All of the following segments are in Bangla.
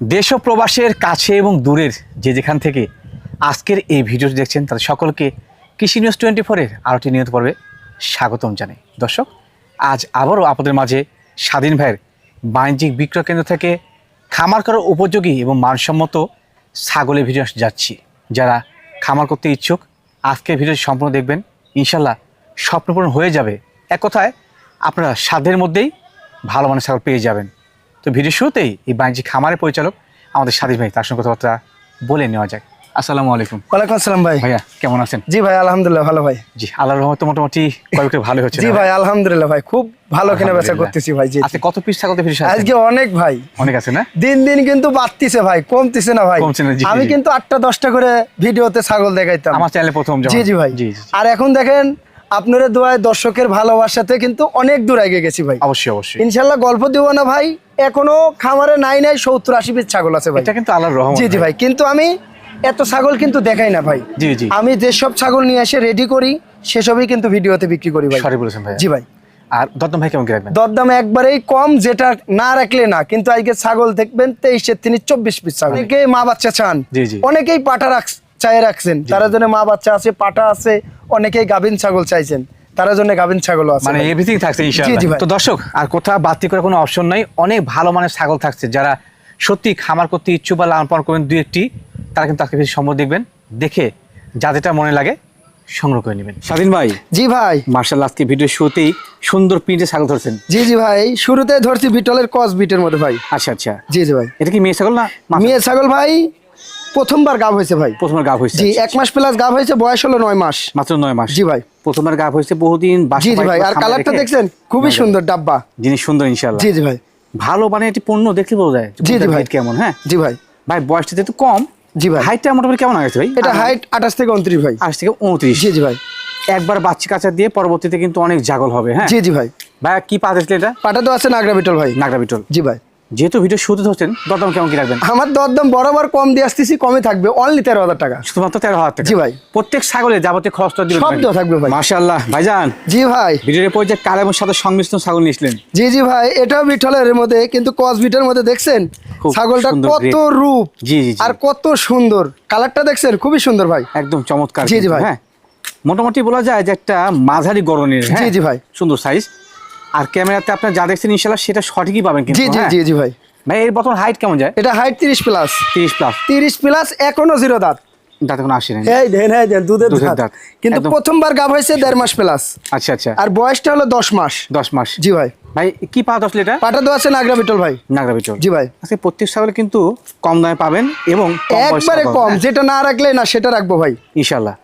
দেশ ও প্রবাসের কাছে এবং দূরের যে যেখান থেকে আজকের এই ভিডিওটি দেখছেন তাদের সকলকে কৃষি নিউজ 24-এর আরোটি নিয়মিত পর্বে স্বাগতম জানাই। দর্শক, আজ আবারও আপনাদের মাঝে স্বাধীন ভাইয়ের বাণিজ্যিক বিক্রয় কেন্দ্র থেকে খামার করার উপযোগী এবং মানসম্মত ছাগলের ভিডিও যাচ্ছি। যারা খামার করতে ইচ্ছুক আজকের ভিডিওটি সম্পূর্ণ দেখবেন, ইনশাল্লাহ স্বপ্নপূরণ হয়ে যাবে। এক কথায় আপনারা সাধ্যের মধ্যেই ভালো মানের ছাগল পেয়ে যাবেন। তো ভিডিও শুরুতেই এই বাণিজ্যিক খামারের পরিচালক আমাদের স্বাধীন ভাই, তার সঙ্গে কথাবার্তা বলে নেওয়া যায়। আসসালামু আলাইকুম। ওয়ালাইকুম আসসালাম ভাই। ভাইয়া কেমন আছেন? জি ভাই আলহামদুলিল্লাহ ভালো ভাই। জি আল্লাহর রহমতে মোটামুটি কয়েকটা ভালো হচ্ছে। জি ভাই আলহামদুলিল্লাহ ভাই, খুব ভালো কেনা বেচা করতেছি ভাই। জি আজকে কত পিস ছাগল ফিরে আজকে অনেক ভাই, অনেক আছে না? দিন দিন কিন্তু বাড়তিছে ভাই, কমতিছে না ভাই। কমছে না, জি, আমি জি। কিন্তু 8টা-10টা করে ভিডিওতে ছাগল দেখাইতাম আমার চ্যানেলে প্রথম যখন। জি জি ভাই। জি জি। আর এখন দেখেন আপনারা দোয়ায় দর্শকের ভালোবাসাতে কিন্তু অনেক দূর এগিয়ে গেছি ভাই। অবশ্যই অবশ্যই। ইনশাআল্লাহ গল্প দিব না ভাই, এখনো খামারে নাই 70-80 পিস ছাগল আছে ভাই। এটা কিন্তু আল্লাহর রহমত। জি জি ভাই, কিন্তু আমি এত ছাগল কিন্তু দেখাই না ভাই। জি জি। আমি যেসব ছাগল নিয়ে এসে রেডি করি সেসবই কিন্তু ভিডিওতে বিক্রি করি ভাই। সরি বলেছেন ভাই। জি ভাই। আর দত্তম ভাই কেমন কি রাখবেন? দরদাম একবারেই কম, যেটা না রাখলে না। কিন্তু আজকে ছাগল দেখবেন 23-এর তিনি 24 পিস ছাগল। অনেকেই মা বাচ্চা চান, জি, জি। অনেকেই পাঠা চাই রাখছেন, তার জন্য মা বাচ্চা আছে, পাঠা আছে, অনেকেই গাভিন ছাগল চাইছেন, তার জন্য গাভিন ছাগল আছে মানে ভাই। এভরিথিং থাকছে জি, জি ইনশাআল্লাহ। ভাই। তো দর্শক, আর কোথাও বাড়তি করে কোনো অপশন নাই, অনেক ভালো মানের ছাগল থাকছে। যারা সত্যি খামার করতে ইচ্ছুক বা লালন পালন করবেন দুই একটি, তারা কিন্তু আজকে বেশি সম্ভব দেখবেন, দেখে যা যেটা মনে লাগে সংগ্রহ করে নেবেন। স্বাধীন ভাই, জি ভাই। মার্শাল্লাহ, আজকে ভিডিও শুরুতেই সুন্দর প্রিন্টে ছাগল ধরছেন। জি জি ভাই, শুরুতে ধরছি বিটলের কস বিটের মধ্যে ভাই। আচ্ছা আচ্ছা। জি জি ভাই। এটা কি মেয়ে ছাগল না? মেয়ে ছাগল ভাই, প্রথমবার গাভ হয়েছে ভাই। প্রথমবার গাভ হয়েছে? জি, 1 মাস প্লাস গাভ হয়েছে, বয়স হলো 9 মাস। মাত্র 9 মাস? জি ভাই। প্রথমবার গাভ হয়েছে, বহুদিন জি জি ভাই। আর কালারটা দেখছেন, খুবই সুন্দর ডাব্বা। জিনিস সুন্দর ইনশাআল্লাহ। জি জি ভাই। ভালো মানে একটি পণ্য দেখতে বোঝা যায়। জি জি ভাই। কেমন? হ্যাঁ জি ভাই। ভাই, বয়সটা যেহেতু কম, জি ভাই। হাইটটা মোটামুটি কেমন হয়েছে ভাই? এটা হাইট 28 থেকে 29 ভাই। 28 থেকে 29। জি জি ভাই। একবার বাচ্চা কাচ্চা দিয়ে পরবর্তীতে কিন্তু অনেক জাগল হবে। হ্যাঁ জি জি ভাই। ভাই, কি পা দেখলে এটা? পাটা তো আছে নাগরা বিটল ভাই। নাগরা বিটল। জি ভাই। যেহেতু ভিডিও শুরুতে ধরছেন, দরদাম কেমন কি রাখবেন? আমার দরদাম বরাবর কম দিয়ে আসতেছি, কমে থাকবে, অনলি 13,000 টাকা। শুধুমাত্র 13,000 টাকা? জি ভাই। প্রত্যেক ছাগলে যাবতীয় খরচটা দিবেন? সব দেওয়া থাকবে ভাই। মাশাআল্লাহ ভাইজান। জি ভাই। ভিডিওর পর যে কালো এবং সাদা সংমিশ্রণ ছাগল নিয়েছিলেন। জি জি ভাই, এটাও বিটলের মধ্যে, কিন্তু কস বিটের মধ্যে দেখছেন খুব ছাগলটা সুন্দর কত grade। রূপ জি জি জি। আর কত সুন্দর কালারটা দেখছেন, খুবই সুন্দর ভাই। একদম চমৎকার। জি জি কিন্তু, ভাই। হ্যাঁ মোটামুটি বলা যায় যে একটা মাঝারি গড়নের। জি জি ভাই। সুন্দর সাইজ। আর ক্যামেরাতে আপনার যা দেখছেন ইনশাআল্লাহ সেটা সঠিকই পাবেন কিন্তু। জি জি হ্যাঁ? জি জি ভাই। ভাই, এর বর্তমান হাইট কেমন যায়? এটা হাইট 30 প্লাস। 30 প্লাস। 30 প্লাস, এখনো 0 দাঁত। দাঁত এখন আসে নাই? এই দেন দুধের দুধের দাঁত। দাঁত। কিন্তু একদম। প্রথমবার গাভ হয়েছে 1.5 মাস প্লাস। আচ্ছা আচ্ছা। আর বয়সটা হলো 10 মাস। 10 মাস। জি ভাই। ভাই, কি পা দশ লিটার? পাটা তো আছে নাগরা বিটল ভাই। নাগরা বিটল। জি ভাই। আজকে প্রত্যেক ছাগল কিন্তু কম দামে পাবেন এবং কম পয়সা একবারে পাবেন। কম, হ্যাঁ, যেটা না রাখলে না সেটা রাখবো ভাই। ইনশাআল্লাহ।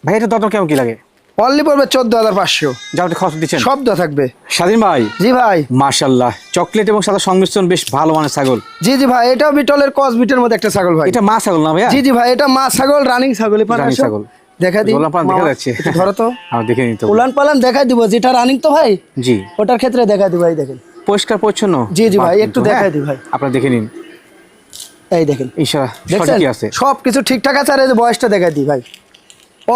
ভাই, এটা দরদাম কেমন কি লাগে? অনলি পড়বে 14,500। যাবতীয় খরচ দিচ্ছেন? সব দেওয়া থাকবে। স্বাধীন ভাই, জি ভাই। মাশাআল্লাহ, চকলেট এবং সাদা সংমিশ্রণ, বেশ ভালো মানের ছাগল। জি জি ভাই, এটাও বিটলের কস বিটের মধ্যে একটা ছাগল ভাই। এটা মা ছাগল না ভাইয়া? জি জি ভাই, এটা মা ছাগল, রানিং ছাগল। রানী ছাগল। দেখা দিই। গোলাম পান দেখা যাচ্ছে। একটু ধরো তো। আমার দেখে নিতে হবে। উলান পালান দেখা দিব, যেটা রানিং তো ভাই জি। ওটার ক্ষেত্রে দেখা দিব। ভাই দেখেন পরিষ্কার পরিচ্ছন্ন। জি জি ভাই, বাহ, একটু কিন্তু, দেখাই হ্যাঁ, দিই ভাই। আপনারা দেখে নিন। এই দেখেন, ইনশাআল্লাহ দেখছেন সঠিকই আছে। সব কিছু ঠিকঠাক আছে। আর এই যে বয়সটা দেখাই দিই ভাই,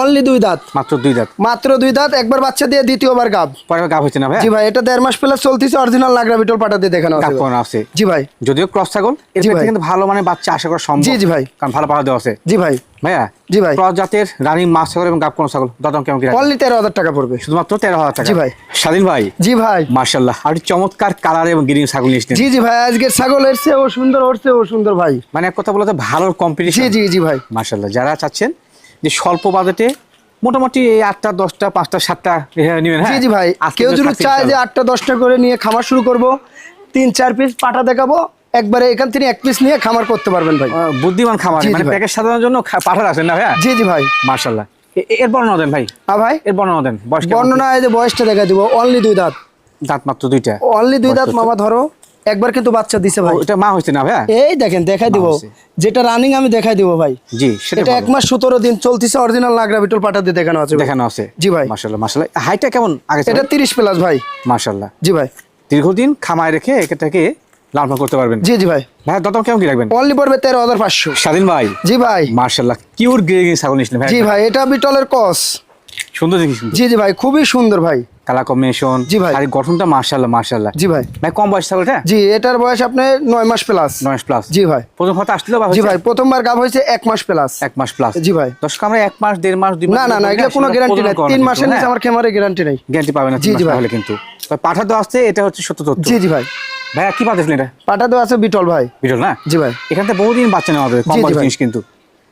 অনলি 2 দাঁত। মাত্র 2 দাঁত? মাত্র 2 দাঁত, একবার বাচ্চা দিয়ে দ্বিতীয়বার গাব। পরে গাভ হচ্ছে না ভাই? জি ভাই, এটা 1.5 মাস প্লাস চলতেছে, অরিজিনাল নাগরা বিটল পাটা দিয়ে দেখানো গাভ আছে। করানো আছে? জি ভাই। যদিও ক্রস ছাগল, এর জি ক্ষেত্রে ভাই। কিন্তু ভালো মানে বাচ্চা আশা করা সম্ভব। জি জি ভাই। কারণ ভালো পাওয়া দেওয়া আছে। জি ভাই। ভাইয়া, জি ভাই। ক্রস জাতের রানিং মাছ ছাগল এবং গাভ করানো ছাগল দরদাম কেমন কি রাখবেন? অনলি 13,000 টাকা পড়বে। শুধুমাত্র 13,000 টাকা? জি ভাই। স্বাধীন ভাই, জি ভাই। মাশাআল্লাহ, আর চমৎকার কালার এবং গ্রিন ছাগল নিয়েছেন। জি জি ভাই, আজকের ছাগল এসছে ও সুন্দর, ওরছে ও সুন্দর ভাই। মানে এক কথা বলতে ভালো কম্পিটিশন। জি জি জি ভাই। মাশাআল্লাহ, যারা চাচ্ছেন যে স্বল্প বাজেটে মোটামুটি এই 8টা 10টা 5টা 7টা নেবেন। জি হ্যাঁ জি ভাই, আজকে কেউ তো যদি থাকছে চায় যে ইনশাআল্লাহ। 8টা 10টা করে নিয়ে খামার শুরু করব, 3-4 পিস পাঠা দেখাবো, একবারে এখান থেকে 1 পিস নিয়ে খামার করতে পারবেন ভাই। বুদ্ধিমান খামার, জি জি মানে ভাই। প্যাকেজ সাজানোর জন্য পাঠার আছেন না ভাইয়া? জি জি ভাই। মাশাআল্লাহ। এর বর্ণনা দেন ভাই। ভাই এর বর্ণনা দেন। বয়স কেমন? বর্ণনা, এই যে বয়সটা দেখা দিব, অনলি 2 দাঁত। দাঁত মাত্র 2টা? অনলি 2 দাঁত বয়স কত? মামা, ধরো একবার কিন্তু বাচ্চা দিছে ভাই। ও, এটা মা হইছে না ভাইয়া? এই দেখেন, দেখাই দিব, হয়েছে। যেটা রানিং আমি দেখাই দিব ভাই। জি, সেটা এটা 1 মাস 17 দিন চলতেছে, অরিজিনাল নাগরা বিটল পাটা দিয়ে দেখানো আছে ভাই। দেখানো আছে? জি ভাই। মাশাআল্লাহ মাশাআল্লাহ। হাইটটা কেমন আগে? এটা 30 প্লাস ভাই। মাশাআল্লাহ। জি ভাই। দীর্ঘদিন খামায় রেখে এটাকে লালন পালন করতে পারবেন। জি জি ভাই। ভাই, দরদাম কেমন কি রাখবেন? অনলি পড়বে 13,500। স্বাধীন ভাই, জি ভাই। মাশাআল্লাহ, কিউর গ্রে ছাগল নিয়েছিলেন ভাই? জি ভাই, এটা বিটলের কস। সুন্দর দেখি, সুন্দর। জি জি ভাই, খুবই সুন্দর ভাই। কালার কম্বিনেশন, জি ভাই। শারীরিক গঠনটা মাশাআল্লাহ মাশাআল্লাহ। জি ভাই। ভাই কম বয়স ছাগলটা? জি, এটার বয়স আপনার 9 মাস প্লাস। 9 প্লাস। জি ভাই। প্রথম হতে আসছিল বা জি ভাই, প্রথমবার গাব হয়েছে 1 মাস প্লাস। 1 মাস প্লাস। জি ভাই। দর্শক আমরা 1 মাস 1.5 মাস 2 মাস না না না, এগুলো কোনো গ্যারান্টি নাই। 3 মাসের নিচে আমার খামারে গ্যারান্টি নাই। গ্যারান্টি পাবেন না জি জি ভাই। তাহলে কিন্তু তবে পাঠা তো আসছে, এটা হচ্ছে সত্য তথ্য। জি জি ভাই। ভাইয়া কি পাচ্ছেন এটা? পাটা তো আছে বিটল ভাই। বিটল না? জি ভাই। এখান থেকে বহুদিন বাচ্চা নেওয়া হবে, কম জি, জি বয়স ভাই। জিনিস কিন্তু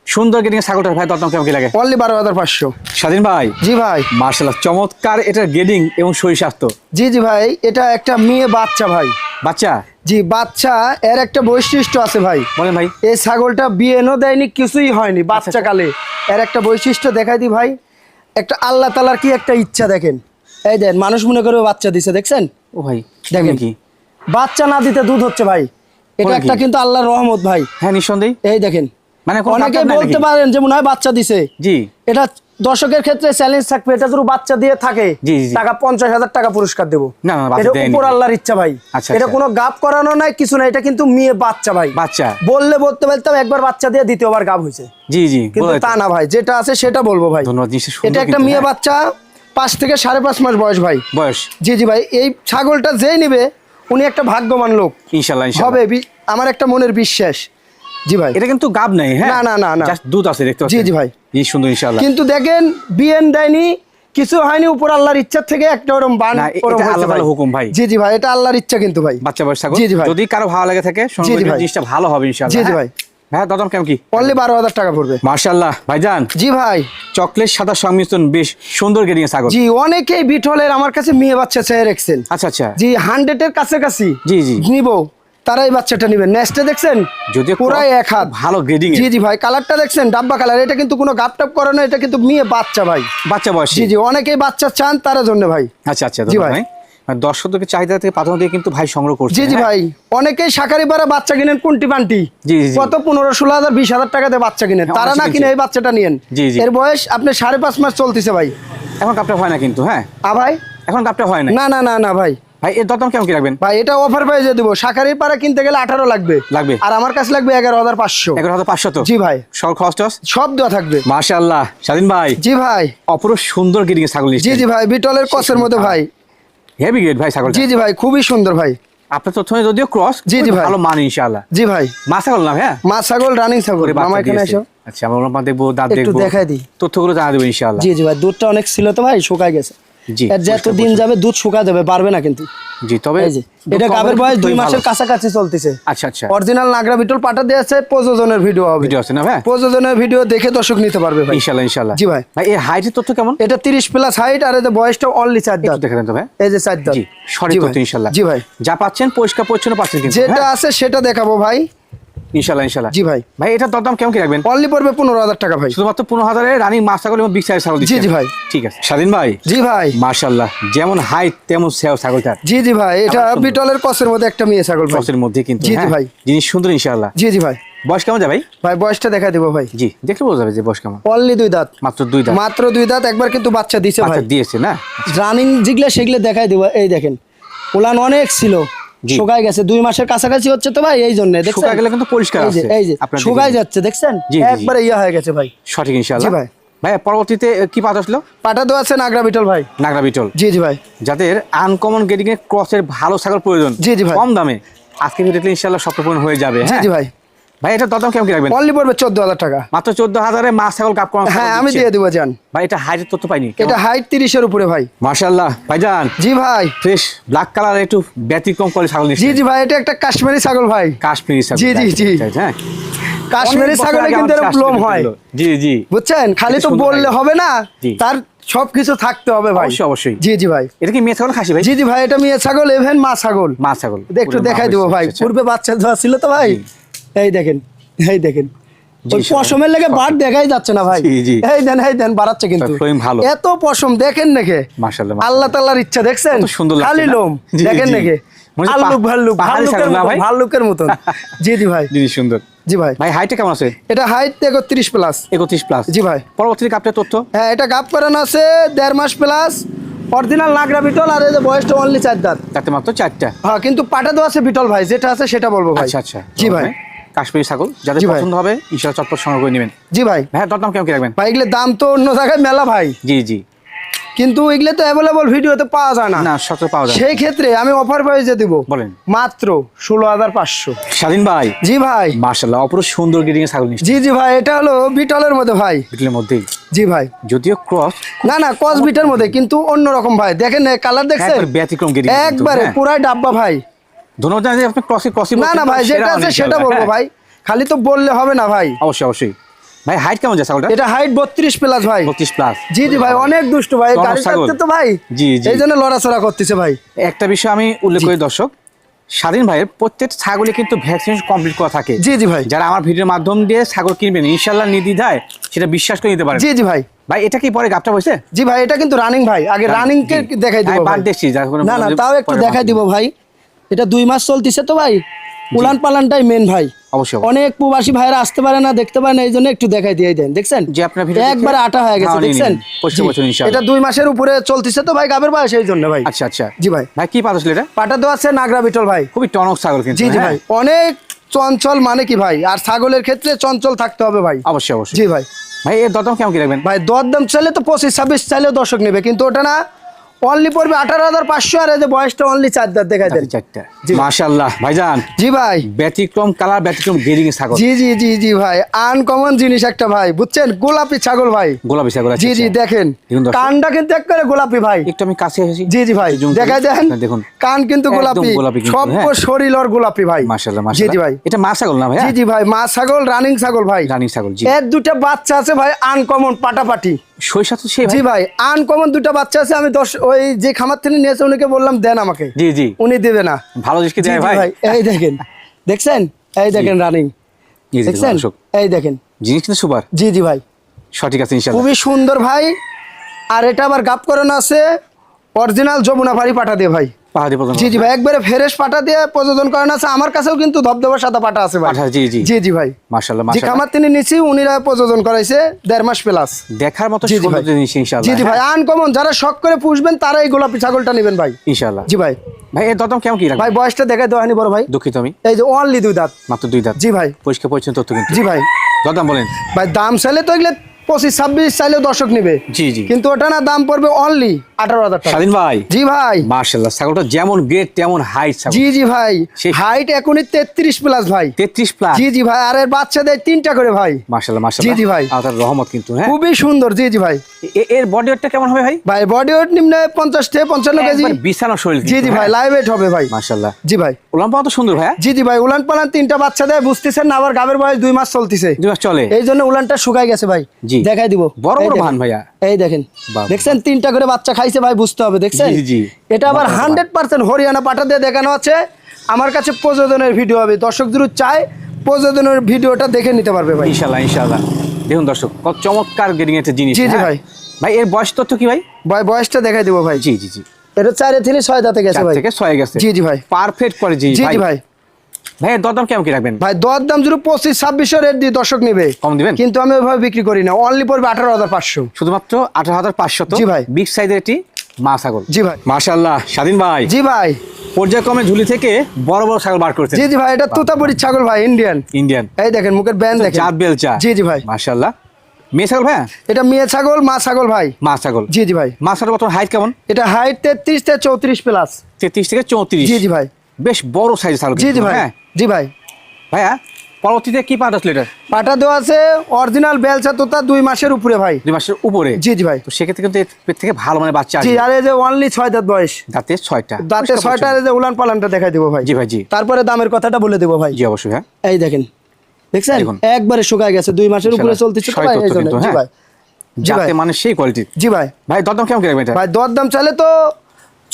সুন্দর গেটিং ছাগলটার ভাই দরদাম কেমন কি লাগে? অনলি 12,500। স্বাধীন ভাই জি ভাই। মার্শাল্লাহ চমৎকার এটার গেটিং এবং শরীর স্বাস্থ্য। জি জি ভাই, এটা একটা মেয়ে বাচ্চা ভাই। বাচ্চা? জি বাচ্চা। এর একটা বৈশিষ্ট্য আছে ভাই। বলেন ভাই। এই ছাগলটা বিয়েনও দেয়নি, কিছুই হয়নি বাচ্চা কালে। এর একটা বৈশিষ্ট্য দেখাই দি ভাই। একটা আল্লাহ তাআলার কি একটা ইচ্ছা দেখেন। এই দেন, মানুষ মনে করে বাচ্চা দিছে, দেখছেন? ও ভাই দেখেন কি বাচ্চা না দিতে দুধ হচ্ছে ভাই। এটা বলেন একটা কি? কিন্তু আল্লাহর রহমত ভাই। হ্যাঁ নিঃসন্দেহে। এই দেখেন, মানে কোনো অনেকে কাপড় নাই বলতে নাকি? পারেন যে মনে হয় বাচ্চা দিছে। জি এটা দর্শকের ক্ষেত্রে চ্যালেঞ্জ থাকবে, এটা যদি বাচ্চা দিয়ে থাকে জি, জি। টাকা 50,000 টাকা পুরস্কার দেবো। না, না, বাচ্চা এটা দেয়নি। উপর আল্লাহর ইচ্ছা ভাই। আচ্ছা, এটা আচ্ছা। কোনো গাব করানো নাই, কিছু নাই। এটা কিন্তু মেয়ে বাচ্চা ভাই। বাচ্চা? বললে বলতে বলতাম একবার বাচ্চা দিয়ে দ্বিতীয়বার গাব হয়েছে, জি জি কিন্তু বলাই তো। তা না ভাই, যেটা আছে সেটা বলবো ভাই। ধন্যবাদ, জিনিসটা সুন্দর এটা একটা কিন্তু, মেয়ে হ্যাঁ। বাচ্চা, 5 থেকে 5.5 মাস বয়স ভাই। বয়স? জি জি ভাই। এই ছাগলটা যেই নিবে উনি একটা ভাগ্যবান লোক ইনশাআল্লাহ হবে, ইনশাআল্লাহ। আমার একটা মনের বিশ্বাস। জি ভাই। এটা কিন্তু গাব নাই, হ্যাঁ? না, না, না, না। জাস্ট দুধ আছে, দেখতে পাচ্ছেন? জি, জি ভাই। জি সুন্দর ইনশাআল্লাহ। কিন্তু দেখেন বিএন দেয়নি, কিছু হয়নি, উপর আল্লাহর ইচ্ছা থেকে একটা ওরম বান না, ওরম এটা হয়েছে আল্লাহ ভাই। তাআলার হুকুম ভাই। জি জি ভাই, এটা আল্লাহর ইচ্ছা কিন্তু ভাই। বাচ্চা বয়স ছাগল। জি, জি ভাই। যদি কারো ভালো লাগে থাকে জি, জি ভাই। জিনিসটা ভালো হবে ইনশাআল্লাহ। জি, জি হ্যাঁ? ভাই। হ্যাঁ দরদাম কেমন কি? অনলি 12,000 টাকা পড়বে। মাশাআল্লাহ ভাইজান, জি ভাই। চকলেট সাদা সংমিশ্রণ বেশ সুন্দর গেটিং ছাগল। জি, অনেকেই বিটলের আমার কাছে মেয়ে বাচ্চা চেয়ে রাখছেন। আচ্ছা আচ্ছা। জি, 100 এর কাছাকাছি জি, জি। নিব, তারাই বাচ্চাটা নিবেন। নেক্সটে দেখছেন যদিও পুরাই এক হাত। ভালো গ্রেডিং জি জি ভাই, কালারটা দেখছেন ডাব্বা কালার। এটা কিন্তু কোনো গাপ টাপ করে না, এটা কিন্তু মেয়ে বাচ্চা ভাই। বাচ্চা বয়স? জি জি, অনেকেই বাচ্চা চান, তার জন্য ভাই। আচ্ছা আচ্ছা। জি ভাই। মানে দর্শকদের চাহিদা থেকে প্রাধান্য দিয়ে কিন্তু ভাই সংগ্রহ করছে। জি জি হ্যাঁ? ভাই, অনেকেই শাকারি পাড়া বাচ্চা কিনেন কুন্টি পান্টি। জি, জি, জি। কত 15-16,000 20,000 টাকাতে বাচ্চা কিনেন, হ্যাঁ, তারা অনেক না কিনে এই বাচ্চাটা নিয়েন। জি, জি। এর বয়স আপনার 5.5 মাস চলতেছে ভাই। এখন কাপটা হয় না কিন্তু, হ্যাঁ? ভাই এখন কাপটা হয় না। না না না না ভাই। ভাই এর দরদাম কেমন কি রাখবেন? ভাই এটা অফার প্রাইসে দেবো। শাকারি পাড়া কিনতে গেলে 18 লাগবে। লাগবে? আর আমার কাছে লাগবে 11,500। 11,500 তো? জি ভাই। সব খরচ টস? সব দেওয়া থাকবে। মাশাআল্লাহ স্বাধীন ভাই। জি ভাই। অপরূপ সুন্দর গেটিং ছাগল। জি জি ভাই, বিটলের কসের মধ্যে ভাই। হেভি গ্রেড ভাই ছাগল। জি জি ভাই, খুবই সুন্দর ভাই। আপনার তথ্যে যদিও ক্রস, জি জি ভাই। ভালো মান ইনশাআল্লাহ। জি ভাই। মা ছাগল না? হ্যাঁ মা ছাগল, রানিং ছাগল। মামা এখানে এসো। আচ্ছা আমরা মা দেখবো, দাঁত একটু দেখবো, দেখাই দিই। তথ্যগুলো জানা দেবো ইনশাআল্লাহ। জি জি ভাই, দুধটা অনেক ছিল তো ভাই, শুকায় গেছে। জি এর যত দিন যাবে দুধ শুকা দেবে, পারবে না কিন্তু। জি তবে এই যে এটা গাবের বয়স 2 মাসের কাছাকাছি চলতেছে। আচ্ছা আচ্ছা। অরিজিনাল নাগরা বিটল পাঠা দিয়েছে, প্রযোজনের ভিডিও হবে। ভিডিও আছে না ভাই? প্রযোজনের ভিডিও দেখে দর্শক নিতে পারবে ভাই। ইনশাআল্লাহ ইনশাআল্লাহ। জি ভাই। ভাই এই হাইটের তথ্য কেমন? এটা 30 প্লাস হাইট, আর এর বয়সটা অনলি 4 দাঁত। দেখে দেন তো ভাই। এই যে 4 দাঁত। জি সঠিক জি তথ্য ভাই। ইনশাআল্লাহ। জি ভাই। যা পাচ্ছেন পরিষ্কার পরিচ্ছন্ন পাচ্ছেন কিন্তু, যেটা হ্যাঁ? আছে সেটা দেখাবো ভাই ইনশাআল্লাহ ইনশাআল্লাহ। জি ভাই। ভাই এটার দরদাম কেমন কি রাখবেন? অনলি পড়বে 15,000 টাকা ভাই। শুধুমাত্র 15,000 এর রানিং মা ছাগল এবং বিগ সাইজ ছাগল দিচ্ছেন? জি, জি ভাই। ঠিক আছে স্বাধীন ভাই। জি ভাই। মাশাআল্লাহ, যেমন হাইট তেমন সেও ছাগলটার। জি জি ভাই, এটা বিটলের কসের মধ্যে একটা মেয়ে ছাগল ভাই। ক্রসের মধ্যে কিন্তু, জি জি হ্যাঁ? ভাই। জিনিস সুন্দর ইনশাআল্লাহ। জি জি ভাই। বয়স কেমন যাবে ভাই? ভাই বয়সটা দেখা দেবো ভাই। জি দেখলে বোঝা যাবে যে বয়স কেমন। অনলি 2 দাঁত। মাত্র 2 দাঁত? মাত্র 2 দাঁত। একবার কিন্তু বাচ্চা দিছে ভাই। আচ্ছা দিয়েছে না? রানিং যেগুলো সেগুলো দেখাই দিব। এই দেখেন উলান অনেক ছিল, জি। শুকায় গেছে। 2 মাসের কাছাকাছি হচ্ছে তো ভাই, এই জন্য দেখছেন। শুকায় গেলে কিন্তু পরিষ্কার এই যে আছে। এই যে আপনার শুকায় দিকে। যাচ্ছে, দেখছেন জি, জি, জি। একবারে ইয়া হয়ে গেছে ভাই। সঠিক ইনশাআল্লাহ। জি ভাই। ভাই পরবর্তীতে কি পাতা আসলো? পাটা দেওয়া আছে নাগরা বিটল ভাই। নাগরা বিটল। জি জি ভাই। যাদের আনকমন গেটিং এর ক্রসের ভালো ছাগল প্রয়োজন, জি, জি ভাই। কম দামে, আজকে ভিডিওতে ইনশাআল্লাহ সব পূরণ হয়ে যাবে। জি হ্যাঁ জি ভাই। ভাই এটার দরদাম কেমন কি রাখবেন? অনলি পড়বে 14,000 টাকা। মাত্র 14,000 এ মা ছাগল কাপ করা। হ্যাঁ আমি দিয়ে দেবো জান। ভাই এটা হাইটের তথ্য পাইনি। এটা হাইট 30 এর উপরে ভাই। মাশাআল্লাহ ভাইজান, জি ভাই। ফ্রেশ ব্ল্যাক কালার একটু ব্যতিক্রম করে ছাগল নিচ্ছে। জি জি ভাই, এটা একটা কাশ্মীরি ছাগল ভাই। কাশ্মীরি ছাগল। জি, জি, জি। হ্যাঁ কাশ্মীরি ছাগলে কিন্তু এরকম লোম হয়। জি জি বুঝছেন, খালি তো সুন্দর বললে লাগে। হবে না, জি। তার সবকিছু থাকতে হবে ভাই। অবশ্যই অবশ্যই। জি জি ভাই। এটা কি মেয়ে ছাগল খাসি ভাই? জি জি ভাই, এটা মেয়ে ছাগল এভেন মা ছাগল। মা ছাগল। একটু ওরে দেখাই মা দেবো হয়েছে, ভাই। আচ্ছা, পূর্বে বাচ্চা দেওয়া ছিল তো ভাই। এই দেখেন, এই দেখেন জি, ওই সব- পশমের লেগে বাট দেখাই যাচ্ছে না ভাই। জি, জি। এই দেন বাড়াচ্ছে কিন্তু। flowing ভালো। এত পশম দেখেন নাকি? মাশাআল্লাহ, আল্লাহ তাআলার ইচ্ছা দেখছেন। কত সুন্দর লাগছে খালি না? লোম জি, দেখেন জি। নাকি? মনে হচ্ছে ভাল্লুক ভাল্লুক পাহাড়ি ছাগল না ভাই? ভাল্লুকের মতন। জি জি ভাই। জিনিস সুন্দর। জি ভাই। ভাই হাইটে কেমন আছে? এটা হাইট 31 প্লাস। 31 প্লাস। জি ভাই। পরবর্তী কাপটার তথ্য? হ্যাঁ, এটা গাপ করানো আছে 1.5 মাস প্লাস। অরিজিনাল নাগরা বিটল, আর এই যে বয়সটা অনলি 4 দাঁত। তাতে মাত্র 4টা। হ্যাঁ, কিন্তু পাটা দেওয়া আছে বিটল ভাই। যেটা আছে সেটা বলবো ভাই। আচ্ছা আচ্ছা। জি ভাই। কাশ্মীরি ছাগল যাদের জি ভাই। পছন্দ হবে ইনশাআল্লাহ চটপট সংগ্রহ করে নেবেন। জি ভাই। ভাই দরদাম কেমন কি রাখবেন? ভাই এগুলো দাম তো অন্য জায়গায় মেলা ভাই। জি জি। কিন্তু এগুলো তো অ্যাভেলেবল ভিডিওতে পাওয়া যায় না। না সচরাচর পাওয়া যায় না। সেই ক্ষেত্রে আমি অফার প্রাইসে দিব বলেন। মাত্র 16,500। স্বাধীন ভাই জি ভাই। মাশাআল্লাহ অপরূপ সুন্দর গ্রেডিং এর ছাগল নিশ্চয় জি জি ভাই, এটা হলো বিটলের মধ্যে ভাই। বিটলের মধ্যেই, জি ভাই। যদিও ক্রস না না, কস বিটের মধ্যে কিন্তু অন্যরকম ভাই। দেখেন কালার দেখছেন, একবার ব্যতিক্রম গ্রেডিং একবারে পুরাই ডাব্বা ভাই। ধন্যবাদ জানাই আপনি ক্রসি না না ভাই, যেটা আছে সেটা বলবো ভাই, খালি তো বললে হবে না ভাই। অবশ্যই অবশ্যই ভাই। হাইট কেমন যায় ছাগলটা? এটা হাইট 32 প্লাস ভাই। 32 প্লাস। জি জি ভাই, অনেক দুষ্ট ভাই, চমৎকার গাড়ি ছাগল। চালাতে তো ভাই, জি জি। এই জন্য লড়াচড়া করতেছে ভাই। একটা বিষয় আমি উল্লেখ করি দর্শক, স্বাধীন ভাইয়ের প্রত্যেকটা ছাগলে কিন্তু ভ্যাকসিন কমপ্লিট করা থাকে। জি জি ভাই। যারা আমার ভিডিওর মাধ্যম দিয়ে ছাগল কিনবেন ইনশাআল্লাহ নির্দ্বিধায় সেটা বিশ্বাস করে নিতে পারেন। জি জি ভাই। ভাই এটা কি পরে গাবটা হইছে? জি ভাই, এটা কিন্তু রানিং ভাই। আগে রানিং কে দেখাই দিব বাদ ভাই। দেখছি যার কোনো না না, প্রবলেম তাও একটু পরে দেখাই বাদ দিব ভাই। এটা 2 মাস চলতেছে তো ভাই, উলান পালানটাই মেন ভাই। অবশ্যই অনেক প্রবাসী ভাইরা আসতে পারে না, দেখতে পারে না, এই জন্য একটু দেখাই দিয়ে দেন। দেখছেন যে আপনার ভিডিও একবারে আটা হয়ে গেছে, দেখছেন? পরিষ্কার জি। বছর ইনশাআল্লাহ। এটা 2 মাসের উপরে চলতেছে তো ভাই, গাবের বয়স, এই জন্য ভাই। আচ্ছা আচ্ছা জি ভাই। ভাই কি পাতা ছিল এটা? পাটা তো আছে নাগরা বিটল ভাই। খুবই টনক ছাগল কিন্তু। জি জি হ্যাঁ? ভাই, অনেক চঞ্চল মানে কি ভাই, আর ছাগলের ক্ষেত্রে চঞ্চল থাকতে হবে ভাই। অবশ্যই অবশ্যই। জি ভাই। ভাই এর দরদাম কেমন কি রাখবেন? ভাই দরদাম চাইলে তো 25-26 চাইলেও দর্শক নেবে, কিন্তু ওটা না, অনলি পড়বে 18,500। আর এই যে বয়সটা অনলি 4 দাঁত দেখাই দেন। চারটা জি। মাশাআল্লাহ ভাইজান। জি ভাই। ব্যতিক্রম কালার ব্যতিক্রম গ্রেডিং এর ছাগল। জি জি জি জি ভাই, আনকমন জিনিস একটা ভাই, বুঝছেন? গোলাপি ছাগল ভাই। গোলাপি ছাগল। জি জি, দেখেন দেখুন দর্শক। কানটা কিন্তু একবারে গোলাপি ভাই। একটু আমি কাছে এসেছি। জি জি ভাই, জুম করে। দেখাই দেন। দেখুন কান কিন্তু একদম গোলাপি, গোলাপি কিন্তু, সব হ্যাঁ। শরীর আর গোলাপি ভাই। মাশাআল্লাহ জি মাশাআল্লাহ। জি ভাই। এটা মা ছাগল না ভাই? জি জি ভাই, মা ছাগল, রানিং ছাগল ভাই। রানী ছাগল। জি। এর দুটো বাচ্চা আছে ভাই, আনকমন পাটাপাটি। শৈশব তো সেই জি ভাই, আনকমন দুটো বাচ্চা আছে। আমি ওই যে খামার থেকে নিয়েছে উনিকে বললাম দেন আমাকে, জি জি। উনি দেবে না। ভালো জিনিস কি জি দেয় জি ভাই? ভাই, এই দেখেন, দেখছেন? এই দেখেন রানিং, জি জি দেখছেন? দর্শক। এই দেখেন। জিনিস কিন্তু সুপার। জি জি ভাই, সঠিক আছে ইনশাআল্লাহ। খুবই সুন্দর ভাই। আর এটা আবার গাপ করানো আছে অরিজিনাল যমুনা ভারী পাটা দিয়ে ভাই। পাহাড়ি পছন্দ। জি জি ভাই, একবারে ফ্রেশ পাটা দিয়ে প্রযোজন করানো আছে। আমার কাছেও কিন্তু ধবধবা সাদা পাটা আছে ভাই। পাঠা, জি জি। জি জি ভাই। মাশাআল্লাহ জি, মাশাআল্লাহ। খামার তিনি নিছি, উনিরা প্রযোজন করাইছে 1.5 মাস প্লাস। দেখার মতো জি জি সুন্দর ভাই। জিনিস ইনশাআল্লাহ। জি জি ভাই, আনকমন যারা শখ করে পুষবেন তারা এই গোলাপি ছাগলটা নেবেন ভাই। ইনশাআল্লাহ। জি ভাই। ভাই এর দরদাম কেমন কি রাখবেন? ভাই বয়সটা দেখাই দেওয়া হয়নি বড় ভাই। দুঃখিত আমি। এই যে অনলি 2 দাঁত। মাত্র 2 দাঁত। জি ভাই। পরিষ্কার পরিচ্ছন্ন তথ্য কিন্তু। জি ভাই। দরদাম বলেন। ভাই দাম চাইলে তো এগুলো 25-26 চাইলেও দর্শক নেবে। জি জি। কিন্তু ওটা না, দাম পড়বে অনলি 18,000 টাকা। স্বাধীন ভাই। জি ভাই। মাশাআল্লাহ ছাগলটা যেমন গ্রেড তেমন হাইট ছাগল। জি জি ভাই, সেই- হাইট এখনই 33 প্লাস ভাই। 33 প্লাস। জি জি ভাই, আর এর বাচ্চা দেয় 3টা করে ভাই। মাশাআল্লাহ মাশাআল্লাহ। জি জি ভাই। আল্লাহর রহমত কিন্তু, হ্যাঁ। খুবই সুন্দর। জি জি ভাই। এর বডি ওয়েটটা কেমন হবে ভাই? ভাই বডি ওয়েট নিম্নে 50 থেকে 55 কেজি। একবার বিছানো শরীর জি জি ভাই, লাইভ ওয়েট হবে ভাই। মাশাআল্লাহ। জি ভাই। উলাম্পা তো সুন্দর ভাই। জি জি ভাই, উলান পালান 3টা বাচ্চা দেয়, বুঝতেছেন না? আবার গাবের বয়স 2 মাস চলতেছে। 2 মাস চলে। এই জন্য উলানটা শুকাই গেছে ভাই। জি। দেখাই দিব। বড় এই বড় দেখেন। ভান ভাইয়া। এই দেখেন, বাহ। দেখছেন 3টা করে বাচ্চা খাইছে ভাই, বুঝতে হবে। দেখছেন? জি, জি। এটা আবার 100% হরিয়ানা পাঠা দিয়ে দেখানো আছে। আমার কাছে প্রযোজনের ভিডিও হবে, দর্শক যদি চায় প্রযোজনের ভিডিওটা দেখে নিতে পারবে ভাই। ইনশাআল্লাহ ইনশাআল্লাহ। দেখুন দর্শক কত চমৎকার গ্রেডিং একটা জিনিস। জি জি হ্যাঁ? ভাই। ভাই এর বয়স তথ্য কি ভাই? ভাই বয়সটা দেখাই দিব ভাই। জি জি জি। এটা 4 থেকে 6 দাঁতে গেছে 4 ভাই। থেকে 6 গেছে। জি জি ভাই। পারফেক্ট করে জি জি ভাই। জি ভাই। ভাই এর দরদাম কেমন কি রাখবেন? ভাই দর দাম যদি 25-26 রেট দিয়ে দর্শক নেবে, কম দিবেন? কিন্তু আমি ওইভাবে বিক্রি করি না, অনলি পড়বে 18,500। শুধুমাত্র 18,500। জি ভাই। বিগ সাইজের এটি মা ছাগল। জি ভাই। মাশাআল্লাহ স্বাধীন ভাই। জি ভাই। পর্যায়ক্রমে ঝুলি থেকে বড় বড় ছাগল বার করেছেন। জি জি ভাই, এটা তোতাপুরি ছাগল ভাই, ইন্ডিয়ান। ইন্ডিয়ান। এই দেখেন মুখের ব্যান্ড দেখেন। জাত বেলচা। জি জি ভাই। মাশাআল্লাহ। মেয়ে ছাগল ভাই? এটা মেয়ে ছাগল, মা ছাগল ভাই। মা ছাগল। জি জি ভাই। মা ছাগল বর্তমান হাইট কেমন? এটা হাইট 33 থেকে 34 প্লাস। 33 থেকে 34। জি জি ভাই। বেশ বড় সাইজ ছাগল জি কিন্তু, জি ভাই। হ্যাঁ। জি ভাই। ভাইয়া পরবর্তীতে কি পাঠ আসলে এটা? পাটা দেওয়া আছে অরিজিনাল বেলচা তোতা, 2 মাসের উপরে ভাই। 2 মাসের উপরে। জি জি ভাই। তো সেক্ষেত্রে কিন্তু এর থেকে ভালো মানে বাচ্চা জি, আসবে। আর এই যে অনলি 6 দাঁত বয়স। দাঁতে 6টা। দাঁতে 6টা, এই যে উলান পালানটা দেখাই দেবো ভাই। জি ভাই জি। তারপরে দামের কথাটা বলে দেবো ভাই। জি অবশ্যই, হ্যাঁ। এই দেখেন, দেখছেন দেখুন। একবারে শুকায় গেছে, 2 মাসের উপরে চলতেছে তো ভাই, এই জন্য। জি ভাই। জি ভাই। যাতে মানে সেই কোয়ালিটি। জি ভাই। ভাই দরদাম কেমন কি রাখবেন এটা? ভাই দর দাম চাইলে তো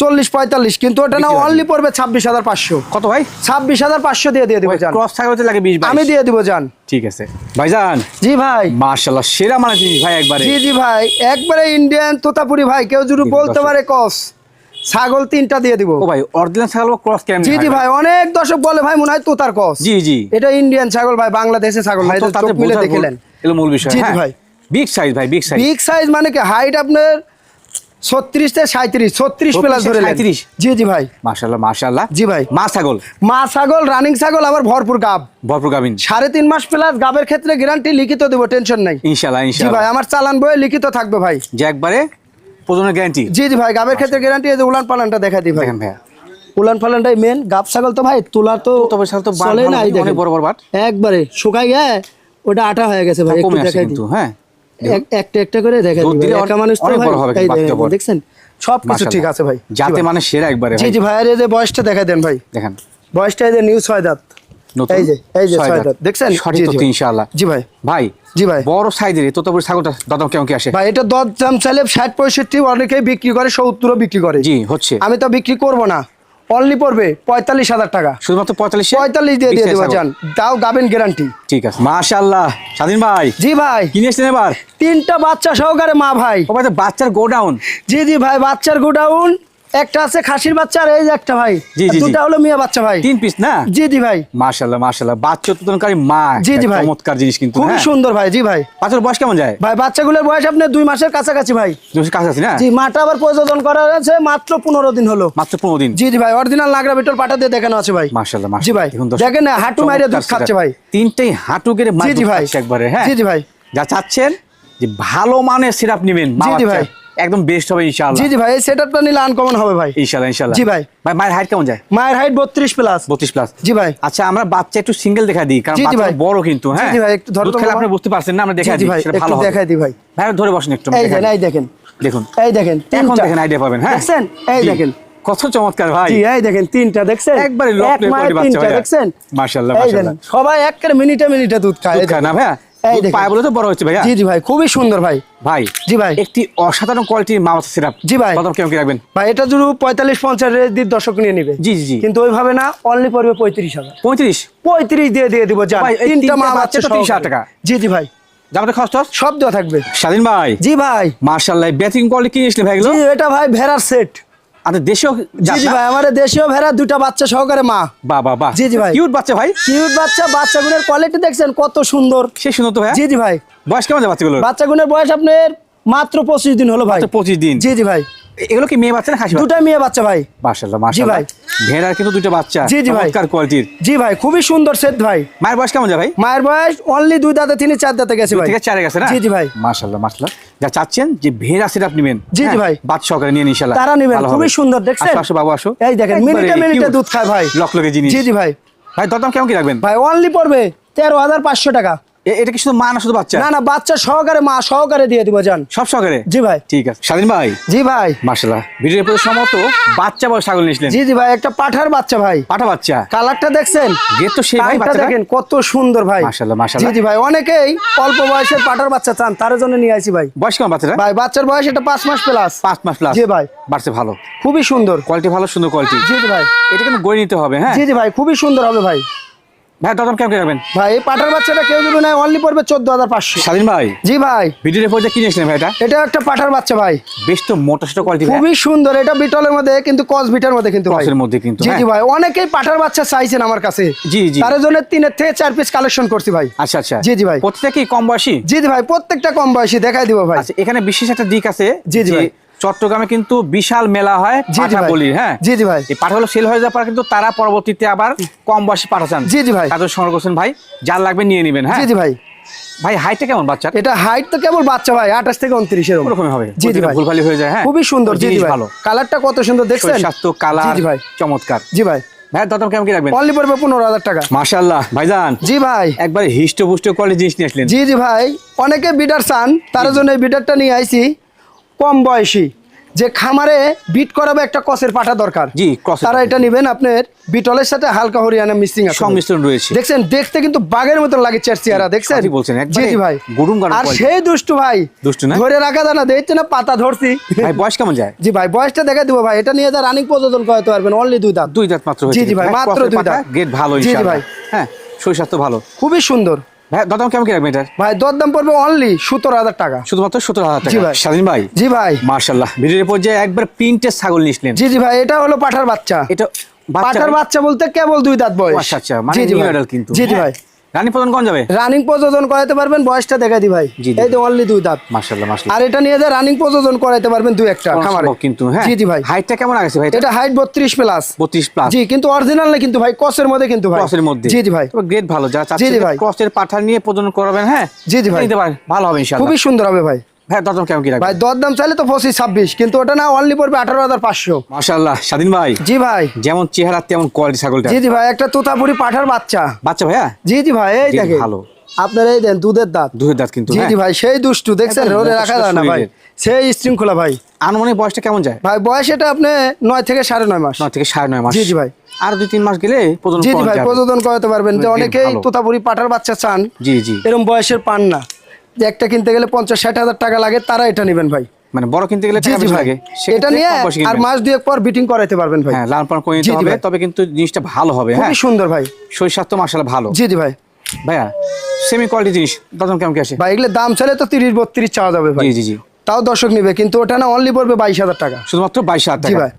40-45, কিন্তু ওটা না, বিক্রি হয়। অনলি পড়বে 26,500। কত ভাই? 26,500 দিয়ে দেবো জান। ক্রস ছাগল হতে লাগে 20-22। আমি দিয়ে দিব জান। ঠিক আছে ভাইজান। জি ভাই। মাশাআল্লাহ সেরা মানে জিনিস ভাই একবারে। জি জি ভাই, একবারে ইন্ডিয়ান তোতাপুরি ভাই। কেউ যদি ঠিক বলতে দর্শক। পারে কস, ছাগল 3টা দিয়ে দিব। ও ভাই অরিজিনাল ছাগল ক্রস কেমন? জি জি ভাই, অনেক দর্শক বলে ভাই মনে হয় তোতার কস। জি জি। এটা ইন্ডিয়ান ছাগল ভাই, বাংলাদেশের ছাগল ভাই, তো এটা তাতে চোখ মিলে বোঝার দেখলেন। এলো মূল বিষয়। জি জি হ্যাঁ ভাই। বিগ সাইজ ভাই, বিগ সাইজ। বিগ সাইজ মানে কি, হাইট আপনার 36 থেকে 37, 36 প্লাস ধরে 36? জি জি ভাই। মাশাআল্লাহ মাশাআল্লাহ। জি ভাই। মা ছাগল। মা ছাগল, রানিং ছাগল, আবার ভরপুর গাব। ভরপুর গাবিন। 3.5 মাস প্লাস গাবের ক্ষেত্রে গ্যারান্টি লিখিত দেবো, টেনশন নাই। ইনশাআল্লাহ জি ইনশাআল্লাহ। ভাই, আমার চালান বইয়ে লিখিত থাকবে ভাই। যে একবারে প্রজনের গ্যারান্টি। জি জি ভাই, গাবের ক্ষেত্রে গ্যারান্টি। এই যে উলান পালানটা দেখা দিই ভাই, দেখেন ভাইয়া, উলান পালানটাই মেন। গাব ছাগল তো ভাই তোলা তো তবে ছাগল তো বাট চলে ভালো, না, এই অনেক দেখেন বড় বড় বাট। একবারে শুকাই গিয়ে ওটা আটা হয়ে গেছে ভাই, একটু কমে আসে দেখাই দিই। কিন্তু, হ্যাঁ একটা একটা করে দেখা দুধ দিই দিলে ভাই, একা মানুষ তো অনেক ভাই, বড় হবে এই কিন্তু, দেখেন, বাচ্চা বড়। দেখছেন সব কিছু ঠিক আছে ভাই। যাতে মানে সেরা একবারে জি ভাই। জি ভাই, আর এই যে বয়সটা দেখা দেন ভাই, দেখেন বয়সটা এই যে নিউ 6 দাঁত, নতুন এই যে 6 দাঁত দেখছেন। সঠিক জি তো জি ভাই। ইনশাআল্লাহ। জি ভাই, ভাই জি ভাই, বড় সাইজের এই তোতাপুরি ছাগলটা দাদা কেমন কি আসে? ভাই এটা দর দাম চাইলে 60-65, অনেকেই বিক্রি করে 70ও বিক্রি করে। জি হচ্ছে, আমি তো বিক্রি করব না, অনলি পড়বে 45,000 টাকা। শুধুমাত্র 45 45 দিয়ে দেবো জান, তাও গাবেন গ্যারান্টি। ঠিক আছে, মাশাআল্লাহ। স্বাধীন ভাই জি ভাই, কি নিয়েছেন এবার? 3টা বাচ্চা সহকারে মা ভাই। ও ভাই, তো বাচ্চার গোডাউন। জি জি ভাই, বাচ্চার গোডাউন। একটা আছে খাসির বাচ্চা, আর এই যে একটা ভাই, জি, জি, জি। দুটা হলো মিয়া বাচ্চা ভাই। 3 পিস না? জি জি ভাই, মাশাআল্লাহ মাশাআল্লাহ, বাচ্চা উৎপাদনকারী মা। জি, জি ভাই। চমৎকার জিনিস কিন্তু, খুবই হ্যাঁ। সুন্দর ভাই। জি ভাই, বাচ্চার বয়স কেমন যায়? ভাই বাচ্চাগুলোর বয়স আপনার 2 মাসের কাছাকাছি ভাই। জোসের কাছাকাছি না? জি, মাটা আবার প্রযোজন করা আছে মাত্র 15 দিন হলো। মাত্র 15 দিন। জি জি ভাই, অরিজিনাল নাগরা বিটল পাটা দিয়ে দেখানো আছে ভাই। মাশাআল্লাহ জি মাশাআল্লাহ। ভাই, দেখুন দর্শক, দেখেন না হাঁটু মাইরে দুধ চমৎকার খাচ্ছে ভাই। তিনটেই হাঁটু গেড়ে জি, জি ভাই। একবারে, হ্যাঁ। জি জি ভাই, যা চাচ্ছেন যে ভালো মানের সিরাপ নেবেন, মা জি, জি বাচ্চা, ভাই। একদম বেস্ট হবে ইনশাআল্লাহ। জি জি ভাই, এই সেটআপটা নিলে আনকমন হবে ভাই। ইনশাআল্লাহ ইনশাআল্লাহ। জি ভাই। ভাই মায়ের হাইট কেমন যায়? মায়ের হাইট 32 প্লাস। 32 প্লাস। জি ভাই, আচ্ছা, আমরা বাচ্চা একটু সিঙ্গেল দেখা দিই, কারণ জি, জি বাচ্চা ভাই। বড় কিন্তু, হ্যাঁ। জি ভাই, একটু ধরো দুধ তো খেলে বাবা। আপনি বুঝতে পারছেন না, আমরা দেখা জি জি দিই, ভাই, সেটা একটু ভালো হবে। দেখাই দিই ভাই। ভাই ধরে বসেন একটু, এই দেখাই দেখেন, দিই। এই দেখেন, দেখুন এই দেখেন, এখন তিনটা। দেখেন আইডিয়া পাবেন, হ্যাঁ। দেখছেন? এই জি। দেখেন কত চমৎকার ভাই। জি, এই দেখেন তিনটা, দেখছেন? একবারে এক লকলে মায়ের কোয়ালিটি বাচ্চা তিনটা, ভাই। দেখছেন? মাশাআল্লাহ এই মাশাআল্লাহ। দেখেন, সবাই একের মিনিটে মিনিটে দুধ খায়। দুধ এই খায় না দেখেন। ভাইয়া? এই দুধ দেখেন। পায় বলে তো বড় হচ্ছে ভাইয়া। জি জি ভাই, খুবই সুন্দর ভাই। ভাই জি ভাই, একটি অসাধারণ কোয়ালিটির মা বাচ্চা সিরাপ। জি ভাই। কত কেমন কি রাখবেন? ভাই এটা যদি 45-50 দিন দর্শক নিয়ে নিবে। জি জি জি। কিন্তু ওইভাবে না, অনলি পড়বে 35,000। 35। 35 দিয়ে দিব জান। ভাই, এই তিনটা তিনটা মা বাচ্চা বাচ্চা তো 30,000 টাকা। জি জি ভাই, যাবতে খরচ টরচ? সব দেওয়া থাকবে। স্বাধীন ভাই জি ভাই, মাশাআল্লাহ, ব্যাটিং কোয়ালিটি কি নিয়েছিলেন ভাই এগুলো? জি এটা ভাই ভেড়ার সেট। আমাদের দেশেও জি জি ভাই, আমাদের দেশীয় ভেড়া, দুটা বাচ্চা সহকারে মা। বাহ বাহ বাহ। জি, জি ভাই। কিউট বাচ্চা ভাই। কিউট বাচ্চা, বাচ্চাগুলোর কোয়ালিটি দেখছেন কত সুন্দর। সে সুন্দর তো ভাই। জি জি ভাই, বয়স কেমন যায় বাচ্চাগুলোর? বাচ্চাগুলোর বয়স আপনার মাত্র 25 দিন হলো ভাই। মাত্র 25 দিন। জি জি ভাই, এগুলো কি মেয়ে বাচ্চা না খাসি বাচ্চা? দুটাই মেয়ে বাচ্চা ভাই। মাশাআল্লাহ জি মাশাআল্লাহ। ভাই। ভেড়ার কিন্তু দুটো বাচ্চা। জি, জি ভাই। চমৎকার কোয়ালিটির। জি ভাই, খুবই সুন্দর সেট ভাই। মায়ের বয়স কেমন যায় ভাই? মায়ের বয়স অনলি 2 দাঁতে, 4 দাঁতে গেছে ভাই। ঠিক আছে, 4 গেছে না? জি জি ভাই। মাশাআল্লাহ মাশাআল্লাহ। যা চাচ্ছেন যে ভেড়া সিরাপ নেবেন, জি, জি হ্যাঁ, ভাই। বাচ্চা সহকারে নিয়ে ইনশাআল্লাহ তারা নেবেন, ভালো খুবই হবে। সুন্দর দেখছেন? আসো আসো বাবু আসো। এই দেখেন, মিনিটে একবারে মিনিটে cute। দুধ খায় ভাই। লকলকে জিনিস। জি জি ভাই। ভাই দরদাম কেমন কি রাখবেন? ভাই অনলি পড়বে 13,500 টাকা। এটা কি শুধু মা না শুধু বাচ্চা? না না, বাচ্চা সহকারে, মা সহকারে দিয়ে দিব জান। সব সহকারে? জি ভাই। ঠিক আছে স্বাধীন ভাই। জি ভাই। মাশাআল্লাহ, ভিডিওর প্রতি সম্মত বাচ্চা বড় ছাগল নিয়েছিলেন। জি জি ভাই, একটা পাঠার বাচ্চা ভাই। পাঠা বাচ্চা। কালারটা দেখছেন? গেট তো সেই ভাই কানটা বাচ্চাটা। দেখেন কত সুন্দর ভাই। মাশাআল্লাহ জি মাশাআল্লাহ। জি ভাই, অনেকেই অল্প বয়সের পাঠার বাচ্চা চান, তার জন্য নিয়ে আসি ভাই। বয়স কেমন বাচ্চাটা? ভাই বাচ্চার বয়স এটা 5 মাস প্লাস। 5 মাস প্লাস। জি ভাই, বাড়ছে ভালো, খুবই সুন্দর। কোয়ালিটি ভালো, সুন্দর কোয়ালিটি। জি জি ভাই। এটা কিন্তু গড়ে নিতে হবে, হ্যাঁ। জি জি ভাই, খুবই সুন্দর হবে ভাই। ভাই দরদাম কেমন কি রাখবেন? ভাই এই পাঠার বাচ্চাটা কেউ যদি নেয় অনলি পড়বে 14,500। স্বাধীন ভাই জি ভাই, ভিডিওর পর্যায়ে কি নিয়েছিলেন ভাই? এটা এটা একটা পাঠার বাচ্চা ভাই, বেশ তো মোটা সোটা কোয়ালিটি। খুবই সুন্দর। এটা বিটলের মধ্যে কিন্তু কস বিটার মধ্যে কিন্তু ভাই। ক্রসের মধ্যে কিন্তু, জি হ্যাঁ। জি ভাই, অনেকেই পাঠার বাচ্চা চাইছেন আমার কাছে। জি জি। তার জন্য 3 থেকে 4 পিস কালেকশন করছি ভাই। আচ্ছা আচ্ছা। জি জি ভাই। প্রত্যেকটা কি কম বয়সী? জি জি ভাই, প্রত্যেকটা কম বয়সী, দেখাই দিব ভাই। আচ্ছা, এখানে বিশেষ একটা দিক আছে। জি জি ভাই। চট্টগ্রামে কিন্তু বিশাল মেলা হয় জি জি পাঠা ভাই। বলির, হ্যাঁ। জি জি ভাই। এই পাঠাগুলো সেল হয়ে যাওয়ার পর কিন্তু তারা পরবর্তীতে আবার কম বয়সী পাঠাচ্ছেন। জি জি ভাই। তাদের সংগ্রহ করছেন ভাই, যার লাগবে নিয়ে নেবেন, হ্যাঁ। জি জি ভাই। ভাই হাইটটা কেমন বাচ্চার? এটা হাইট তো কেবল বাচ্চা ভাই, 28 থেকে 29 এরকম। ওরকমই হবে। জি জি ভাই। ভুলভালি হয়ে যায়, হ্যাঁ। খুবই সুন্দর। জি জি জিনিস ভাই, ভালো, কালারটা কত সুন্দর দেখছেন? স্বাস্থ্য কালার। জি জি ভাই। চমৎকার। জি ভাই। ভাই দাম কেমন কি রাখবেন? অনলি পড়বে 15,000 টাকা। মাশাআল্লাহ ভাইজান, জি ভাই। একবারে হিষ্টপুষ্ট কোয়ালিটি জিনিস নিয়ে আসলেন। জি জি ভাই, অনেকে বিডার চান, তার জন্য এই বিডারটা নিয়ে আইছি। কম বয়সী যে খামারে বিট করাবে একটা কসের পাঠা দরকার, জি, ক্রসের তারা এটা নেবেন। আপনার বিটলের সাথে হালকা হরিয়ানা মিক্সিং আছে, সংমিশ্রণ রয়েছে। দেখছেন? দেখতে কিন্তু বাঘের মতো লাগে চেহারা, দেখছেন? সঠিক বলছেন, জি একবারে জি ভাই। গরুম গরম আর quality। সেই দুষ্টু ভাই, দুষ্টু না? ধরে রাখা যায় না, দেখছেন না পাতা ধরছি। ভাই বয়স কেমন যায়? জি ভাই, বয়সটা দেখা দিব ভাই। এটা নিয়ে যা রানিং প্রযোজন করাতে পারবেন, অনলি 2 দাঁত। 2 দাঁত মাত্র হয়েছে। জি জি ভাই, মাত্র 2 দাঁত। গেট ভালো জি জি ইনশাআল্লাহ, ভাই। হ্যাঁ। শরীর স্বাস্থ্য ভালো, খুবই সুন্দর ভাই। দাম কেমন কি রাখবেন এটার? ভাই। দরদাম পড়বে অনলি 17,000 টাকা। শুধুমাত্র 17,000 জি টাকা। ভাই। স্বাধীন ভাই। জি ভাই। মাশাআল্লাহ, ভিডিওর পর্যায়ে একবার প্রিন্টের ছাগল নিয়েছিলেন। জি জি ভাই, এটা হলো পাঠার বাচ্চা। এটা পাঠার বাচ্চা বলতে কেবল 2 দাঁত বয়স। আচ্ছা আচ্ছা, মানে জি জি নিউ ভাই। মডেল কিন্তু, জি জি হ্যাঁ। ভাই। রানী প্রদান কোন যাবে? রানিং প্রযোজন করাতে পারবেন, বয়সটা দেখা দি ভাই। জি, জি। এই তো অনলি 2 দাঁত। মাশাআল্লাহ মাশাআল্লাহ। আর এটা নিয়ে যা রানিং প্রযোজন করাতে পারবেন 2-1টা খামারে কিন্তু, হ্যাঁ। জি জি ভাই। হাইটটা কেমন আছে ভাই? এটা হাইট 32 প্লাস। 32 প্লাস। জি, কিন্তু অরিজিনাল না কিন্তু ভাই, কসের মধ্যে কিন্তু ভাই। ক্রসের মধ্যে। জি জি ভাই। তবে গ্রেড ভালো, যা জি, চাচ্ছেন জি ভাই। ক্রসের পাঠা নিয়ে প্রজনন করাবেন, হ্যাঁ। জি জি ভাই। নিতে পারেন, ভালো হবে ইনশাআল্লাহ। খুবই সুন্দর হবে ভাই। ভাই দরদাম কেমন কি রাখবেন? ভাই দরদাম চাইলে তো 25-26, কিন্তু ওটা না অনলি পড়বে 18,500। মাশাআল্লাহ স্বাধীন ভাই, জি ভাই। যেমন চেহারা তেমন কোয়ালিটি ছাগলটা। জি ভাই, একটা তোতাপুরি পাঠার বাচ্চা। বাচ্চা ভাইয়া? জি ভাই, এই জি, দেখেন ভালো। আপনার এই দেন দুধের দাঁত। দুধের দাঁত কিন্তু, জি হ্যাঁ। ভাই, সেই দুষ্টু দেখছেন, একদম রোদে মোটা রাখা সোটা যায় না ভাই, শরীরের। সেই শৃঙ্খলা ভাই। আনুমানিক বয়সটা কেমন যায়? ভাই বয়স এটা আপনি 9 থেকে 9.5 মাস। 9 থেকে 9.5 মাস। জি ভাই। আর 2-3 মাস গেলে প্রজনন জি করা ভাই, যাবে। প্রযোজন করাতে পারবেন। যে বেশ অনেকেই ভালো। তোতাপুরি পাঠার বাচ্চা চান, জি জি। এরকম বয়সের পান না, যে একটা কিনতে গেলে 50-60 হাজার টাকা লাগে, তারা এটা নেবেন ভাই। মানে বড় কিনতে গেলে জি টাকা জি বেশি ভাই, লাগে, এটা সেক্ষেত্রে নিয়ে কম বয়সে আর কিনবেন। মাস 2 পর বিটিং করাতে পারবেন ভাই। হ্যাঁ, লালন পালন করে জি নিতে জি হবে, ভাই। তবে কিন্তু জিনিসটা ভালো হবে। হ্যাঁ, খুবই সুন্দর ভাই। শরীর স্বাস্থ্য মাশাআল্লাহ ভালো। জি জি ভাই। ভাইয়া সেমি কোয়ালিটি জিনিস দরদাম কেমন কি আসে? ভাই এগুলো দাম চাইলে তো 30-32 চাওয়া যাবে ভাই। জি জি জি। তাও দর্শক নিবে, কিন্তু ওটা না অনলি পড়বে 22,000 টাকা। শুধুমাত্র 22,000 জি টাকা। ভাই।